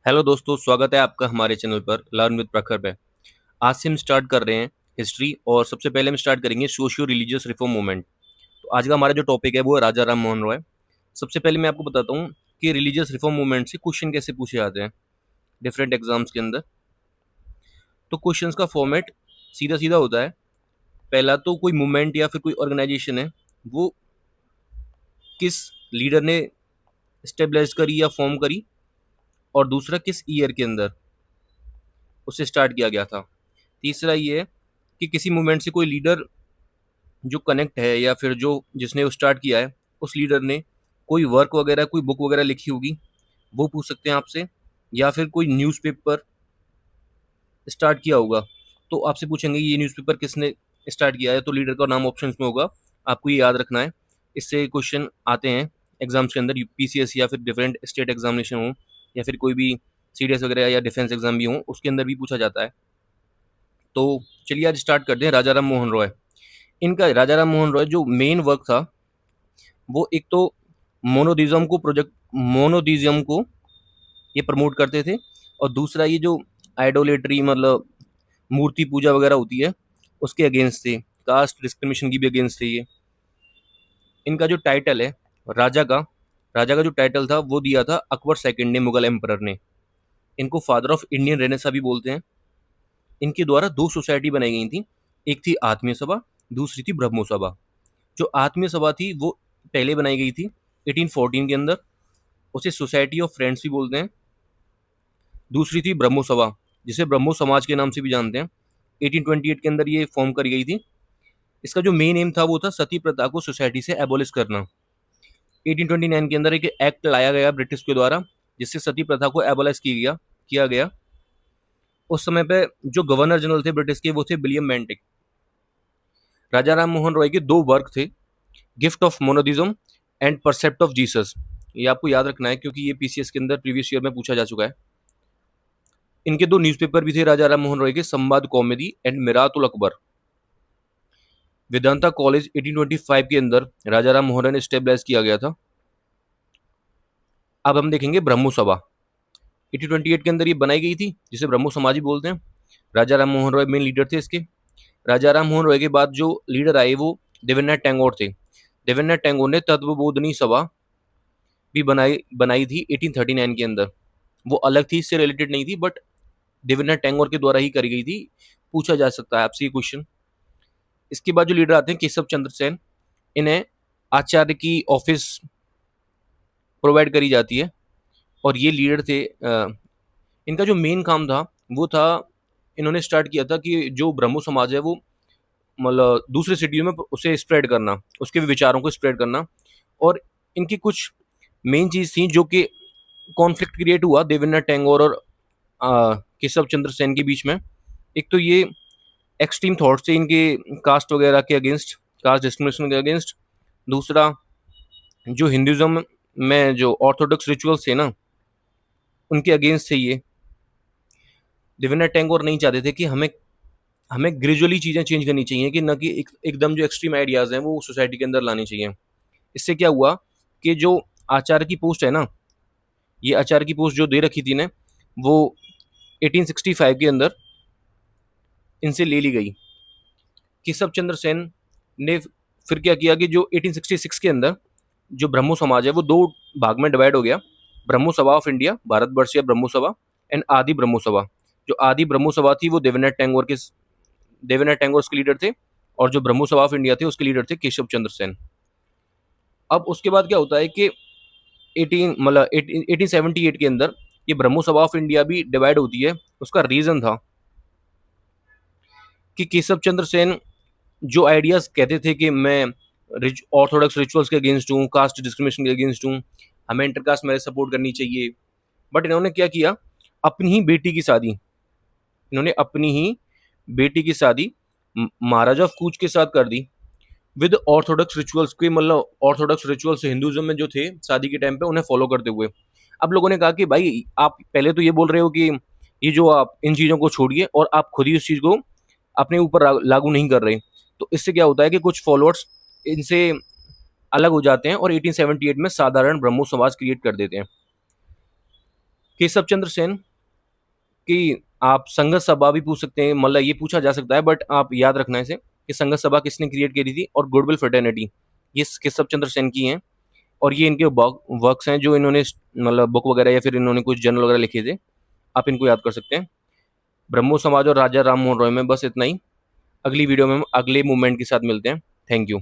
Hello दोस्तों, स्वागत है आपका हमारे चैनल पर लर्न विद प्रखर पे। आज से हम स्टार्ट कर रहे हैं हिस्ट्री और सबसे पहले हम स्टार्ट करेंगे सोशियो रिलीजियस रिफॉर्म मूवमेंट। तो आज का हमारा जो टॉपिक है वो है राजा राम मोहन रॉय। सबसे पहले मैं आपको बताता हूँ कि रिलीजियस रिफॉर्म मूवमेंट से क्वेश्चन कैसे पूछे जाते हैं डिफरेंट एग्जाम्स के अंदर। तो क्वेश्चंस का फॉर्मेट सीधा सीधा होता है। पहला तो कोई मूवमेंट या फिर कोई ऑर्गेनाइजेशन है वो किस लीडर ने स्टेबलाइज करी या फॉर्म करी, और दूसरा किस ईयर के अंदर उससे स्टार्ट किया गया था। तीसरा ये है कि किसी मूवमेंट से कोई लीडर जो कनेक्ट है या फिर जो जिसने वो स्टार्ट किया है उस लीडर ने कोई वर्क वगैरह कोई बुक वगैरह लिखी होगी, वो पूछ सकते हैं आपसे। या फिर कोई न्यूज़पेपर स्टार्ट किया होगा तो आपसे पूछेंगे ये न्यूज़पेपर किसने स्टार्ट किया है, तो लीडर का नाम ऑप्शंस में होगा। आपको ये याद रखना है। इससे क्वेश्चन आते हैं एग्जाम्स के अंदर, पीसीएस या फिर डिफरेंट स्टेट एग्जामिनेशन हो या फिर कोई भी सीडीएस वगैरह या डिफेंस एग्जाम भी हो, उसके अंदर भी पूछा जाता है। तो चलिए आज स्टार्ट करते हैं राजा राम मोहन रॉय। इनका राजा राम मोहन रॉय जो मेन वर्क था वो एक तो मोनोदिज्म को ये प्रमोट करते थे, और दूसरा ये जो आइडोलेट्री मतलब मूर्ति पूजा वगैरह होती है उसके अगेंस्ट थे। कास्ट डिस्क्रिमिनेशन की भी अगेंस्ट थे ये। इनका जो टाइटल है राजा का राजा का जो टाइटल था वो दिया था अकबर सेकंड ने, मुगल एम्परर ने। इनको फादर ऑफ इंडियन रेनेसा भी बोलते हैं। इनके द्वारा दो सोसाइटी बनाई गई थी, एक थी आत्मीय सभा, दूसरी थी ब्रह्मो सभा। जो आत्मीय सभा थी वो पहले बनाई गई थी 1814 के अंदर, उसे सोसाइटी ऑफ फ्रेंड्स भी बोलते हैं। दूसरी थी ब्रह्मो सभा, जिसे ब्रह्मो समाज के नाम से भी जानते हैं। 1828 के अंदर ये फॉर्म करी गई थी। इसका जो मेन एम था वो था सती प्रथा को सोसाइटी से एबोलिश करना। 1829 के अंदर एक एक्ट लाया गया ब्रिटिश के द्वारा जिससे सती प्रथा को एबोलिश किया गया। उस समय पे जो गवर्नर जनरल थे ब्रिटिश के वो थे विलियम बेंटिक। राजा राम मोहन रॉय के दो वर्क थे, gift of monotheism and precept of Jesus. ये आपको याद रखना है क्योंकि ये पीसीएस के अंदर प्रीवियस ईयर में पूछा जा चुका है। इनके दो न्यूज़पेपर भी थे राजा राम मोहन रॉय के, संवाद कौमुदी एंड मिरातुल अकबर। वेदांता कॉलेज 1825 के अंदर राजा राम मोहन रॉय ने स्टेबलाइज किया गया था। अब हम देखेंगे ब्रह्मो सभा। 1828 के अंदर ये बनाई गई थी जिसे ब्रह्मो समाज ही बोलते हैं। राजा राम मोहन रॉय मेन लीडर थे इसके। राजा राम मोहन रॉय के बाद जो लीडर आए वो देवेंद्रनाथ टैगोर थे। देवेंद्रनाथ टैगोर ने तत्वबोधनी सभा भी बनाई बनाई थी 1839 के अंदर। वो अलग थी, इससे रिलेटेड नहीं थी, बट देवेंद्रनाथ टैगोर के द्वारा ही करी गई थी। पूछा जा सकता है आपसे ये क्वेश्चन। इसके बाद जो लीडर आते हैं केशव चंद्र सेन। इन्हें आचार्य की ऑफिस प्रोवाइड करी जाती है और ये लीडर थे। इनका जो मेन काम था वो था, इन्होंने स्टार्ट किया था कि जो ब्रह्मो समाज है वो मतलब दूसरे सिटियों में उसे स्प्रेड करना, उसके विचारों को स्प्रेड करना। और इनकी कुछ मेन चीज़ थी जो कि कॉन्फ्लिक्ट क्रिएट हुआ देवेंद्रनाथ टैगोर और केशव चंद्र सेन के बीच में। एक तो ये एक्सट्रीम थॉट्स थे इनके कास्ट वगैरह के अगेंस्ट, कास्ट डिस्क्रिमिनेशन के अगेंस्ट। दूसरा जो हिंदुज़्म में जो ऑर्थोडॉक्स रिचुअल्स थे ना उनके अगेंस्ट थे ये। देवेंद्रनाथ टैगोर नहीं चाहते थे कि हमें हमें ग्रेजुअली चीज़ें चेंज करनी चाहिए, कि न कि एकदम जो एक्सट्रीम आइडियाज़ हैं वो सोसाइटी के अंदर लानी चाहिए। इससे क्या हुआ कि जो आचार्य की पोस्ट है ना, ये आचार्य की पोस्ट जो दे रखी थी ने वो 1865 के अंदर इनसे ले ली गई। केशव चंद्र सेन ने फिर क्या किया कि जो 1866 के अंदर जो ब्रह्मो समाज है वो दो भाग में डिवाइड हो गया। ब्रह्मो सभा ऑफ इंडिया, भारतवर्ष या ब्रह्मो सभा, एंड आदि ब्रह्मो सभा। जो आदि ब्रह्मो सभा थी वो देवेंद्रनाथ टैगोर उसके लीडर थे, और जो ब्रह्मो सभा ऑफ इंडिया थे उसके लीडर थे केशव चंद्र सेन। अब उसके बाद क्या होता है कि 1878 के अंदर ये ब्रह्मो सभा ऑफ इंडिया भी डिवाइड होती है। उसका रीज़न था कि केशव चंद्र सेन जो आइडियाज़ कहते थे कि मैं ऑर्थोडॉक्स रिचुअल्स के अगेंस्ट हूँ, कास्ट डिस्क्रिमिनेशन के अगेंस्ट हूँ, हमें इंटरकास्ट मैरिज सपोर्ट करनी चाहिए। बट इन्होंने क्या किया, अपनी ही बेटी की शादी इन्होंने अपनी ही बेटी की शादी महाराजा ऑफ कूच के साथ कर दी विद ऑर्थोडॉक्स रिचुअल्स के, मतलब ऑर्थोडॉक्स रिचुअल्स हिंदुइज्म में जो थे शादी के टाइम पे उन्हें फॉलो करते हुए। अब लोगों ने कहा कि भाई आप पहले तो ये बोल रहे हो कि ये जो आप इन चीज़ों को छोड़िए और आप खुद ही उस चीज़ को अपने ऊपर लागू नहीं कर रहे। तो इससे क्या होता है कि कुछ फॉलोअर्स इनसे अलग हो जाते हैं और 1878 में साधारण ब्रह्मो समाज क्रिएट कर देते हैं। केशव चंद्र सेन की आप संघर्ष सभा भी पूछ सकते हैं, मतलब ये पूछा जा सकता है, बट आप याद रखना इसे कि संघर्ष सभा किसने क्रिएट करी थी, और गुडविल फ्रेटर्निटी ये केशव चंद्र सेन की हैं, और ये इनके वर्क्स हैं जो इन्होंने मतलब बुक वगैरह या फिर इन्होंने कुछ जर्नल वगैरह लिखे थे, आप इनको याद कर सकते हैं। ब्रह्मो समाज और राजा राम मोहन रॉय में बस इतना ही। अगली वीडियो में हम अगले मूवमेंट के साथ मिलते हैं। Thank you.